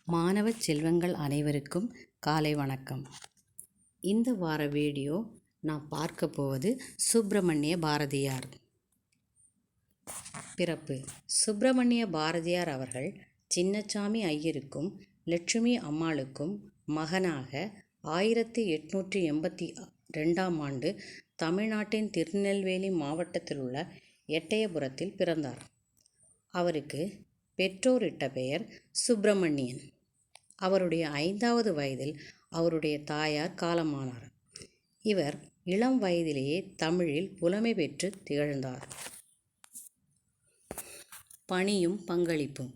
மாணவ செல்வங்கள் அனைவருக்கும் காலை வணக்கம். இந்த வார வீடியோ நான் பார்க்க போவது சுப்பிரமணிய பாரதியார். பிறப்பு: சுப்பிரமணிய பாரதியார் அவர்கள் சின்னசாமி ஐயருக்கும் லட்சுமி அம்மாளுக்கும் மகனாக 1882ஆம் ஆண்டு தமிழ்நாட்டின் திருநெல்வேலி மாவட்டத்தில் உள்ள எட்டயபுரத்தில் பிறந்தார். அவருக்கு பெற்றோரிட்ட பெயர் சுப்பிரமணியன். அவருடைய 5வது வயதில் அவருடைய தாயார் காலமானார். இவர் இளம் வயதிலேயே தமிழில் புலமை பெற்று திகழ்ந்தார். பணியும் பங்களிப்பும்: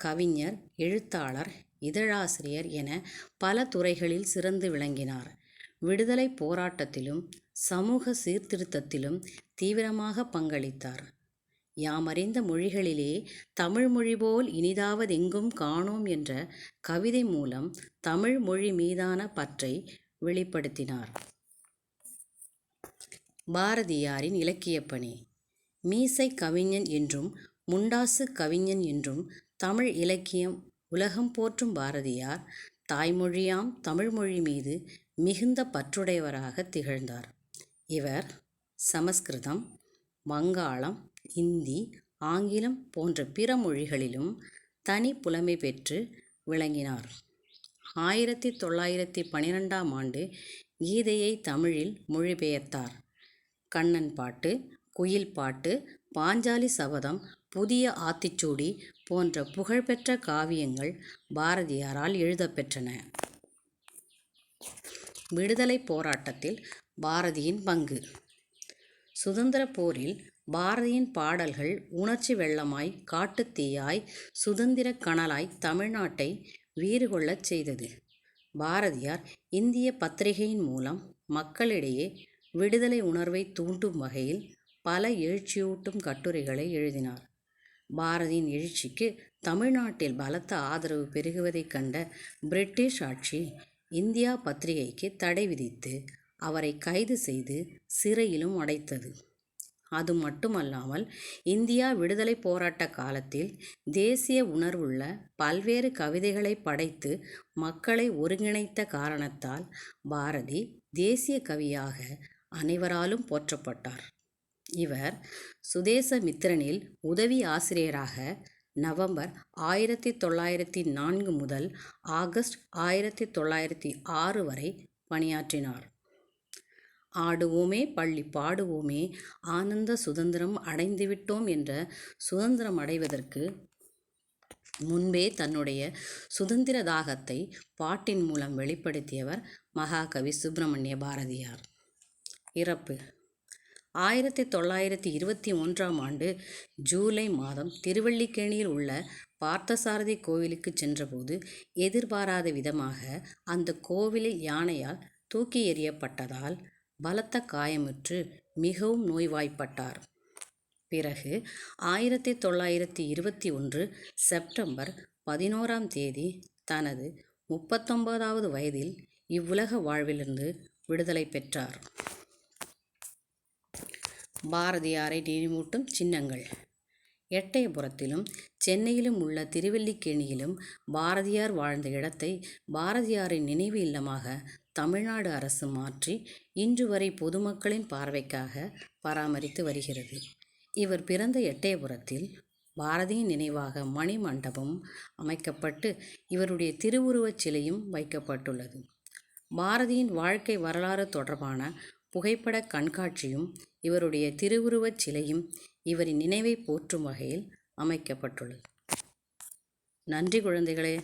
கவிஞர், எழுத்தாளர், இதழாசிரியர் என பல துறைகளில் சிறந்து விளங்கினார். விடுதலை போராட்டத்திலும் சமூக சீர்திருத்தத்திலும் தீவிரமாக பங்களித்தார். யாமறிந்த மொழிகளிலே தமிழ் மொழி போல் இனிதாவதெங்கும் காணோம் என்ற கவிதை மூலம் தமிழ் மொழி மீதான பற்றை வெளிப்படுத்தினார். பாரதியாரின் இலக்கியப் பணி: மீசை கவிஞன் என்றும் முண்டாசு கவிஞன் என்றும் தமிழ் இலக்கியம் உலகம் போற்றும் பாரதியார் தாய்மொழியாம் தமிழ்மொழி மீது மிகுந்த பற்றுடையவராக திகழ்ந்தார். இவர் சமஸ்கிருதம், வங்காளம், இந்தி, ஆங்கிலம் போன்ற பிற மொழிகளிலும் தனி புலமை பெற்று விளங்கினார். 1912ஆம் ஆண்டு கீதையை தமிழில் மொழிபெயர்த்தார். கண்ணன் பாட்டு, குயில் பாட்டு, பாஞ்சாலி சபதம், புதிய ஆத்திச்சூடி போன்ற புகழ்பெற்ற காவியங்கள் பாரதியாரால் எழுதப்பெற்றன. விடுதலை போராட்டத்தில் பாரதியின் பங்கு: சுதந்திர போரில் பாரதியின் பாடல்கள் உணர்ச்சி வெள்ளமாய், காட்டுத்தீயாய், சுதந்திர கனலாய் தமிழ்நாட்டை வீறு கொள்ளச் செய்தது. பாரதியார் இந்திய பத்திரிகையின் மூலம் மக்களிடையே விடுதலை உணர்வை தூண்டும் வகையில் பல எழுச்சியூட்டும் கட்டுரைகளை எழுதினார். பாரதியின் எழுச்சிக்கு தமிழ்நாட்டில் பலத்த ஆதரவு பெருகுவதைக் கண்ட பிரிட்டிஷ் ஆட்சி இந்தியா பத்திரிகைக்கு தடை விதித்து அவரை கைது செய்து சிறையிலும் அடைத்தது. அது மட்டுமல்லாமல் இந்தியா விடுதலை போராட்ட காலத்தில் தேசிய உணர்வுள்ள பல்வேறு கவிதைகளை படைத்து மக்களை ஒருங்கிணைத்த காரணத்தால் பாரதி தேசிய கவியாக அனைவராலும் போற்றப்பட்டார். இவர் சுதேசமித்திரனில் உதவி ஆசிரியராக நவம்பர் 1904 முதல் ஆகஸ்ட் 1906 வரை பணியாற்றினார். ஆடுவோமே பள்ளி பாடுவோமே ஆனந்த சுதந்திரம் அடைந்துவிட்டோம் என்ற சுதந்திரம் அடைவதற்கு முன்பே தன்னுடைய சுதந்திர தாகத்தை பாட்டின் மூலம் வெளிப்படுத்தியவர் மகாகவி சுப்பிரமணிய பாரதியார். இறப்பு: 1921ஆம் ஆண்டு ஜூலை மாதம் திருவல்லிக்கேணியில் உள்ள பார்த்தசாரதி கோவிலுக்கு சென்றபோது எதிர்பாராத விதமாக அந்த கோவிலில் யானையால் தூக்கி எறியப்பட்டதால் பலத்த காயமுற்று மிகவும் நோய்வாய்ப்பட்டார். பிறகு 1921 செப்டம்பர் 11ஆம் தேதி தனது 39வது வயதில் இவ்வுலக வாழ்விலிருந்து விடுதலை பெற்றார். பாரதியாரை நினைவூட்டும் சின்னங்கள்: எட்டயபுரத்திலும் சென்னையிலும் உள்ள திருவல்லிக்கேணியிலும் பாரதியார் வாழ்ந்த இடத்தை பாரதியாரின் நினைவு இல்லமாக தமிழ்நாடு அரசு மாற்றி இன்று வரை பொதுமக்களின் பார்வைக்காக பராமரித்து வருகிறது. இவர் பிறந்த எட்டயபுரத்தில் பாரதியின் நினைவாக மணி மண்டபம் அமைக்கப்பட்டு இவருடைய திருவுருவச் சிலையும் வைக்கப்பட்டுள்ளது. பாரதியின் வாழ்க்கை வரலாறு தொடர்பான புகைப்பட கண்காட்சியும் இவருடைய திருவுருவச் சிலையும் இவரின் நினைவை போற்றும் வகையில் அமைக்கப்பட்டுள்ளது. நன்றி குழந்தைகளே.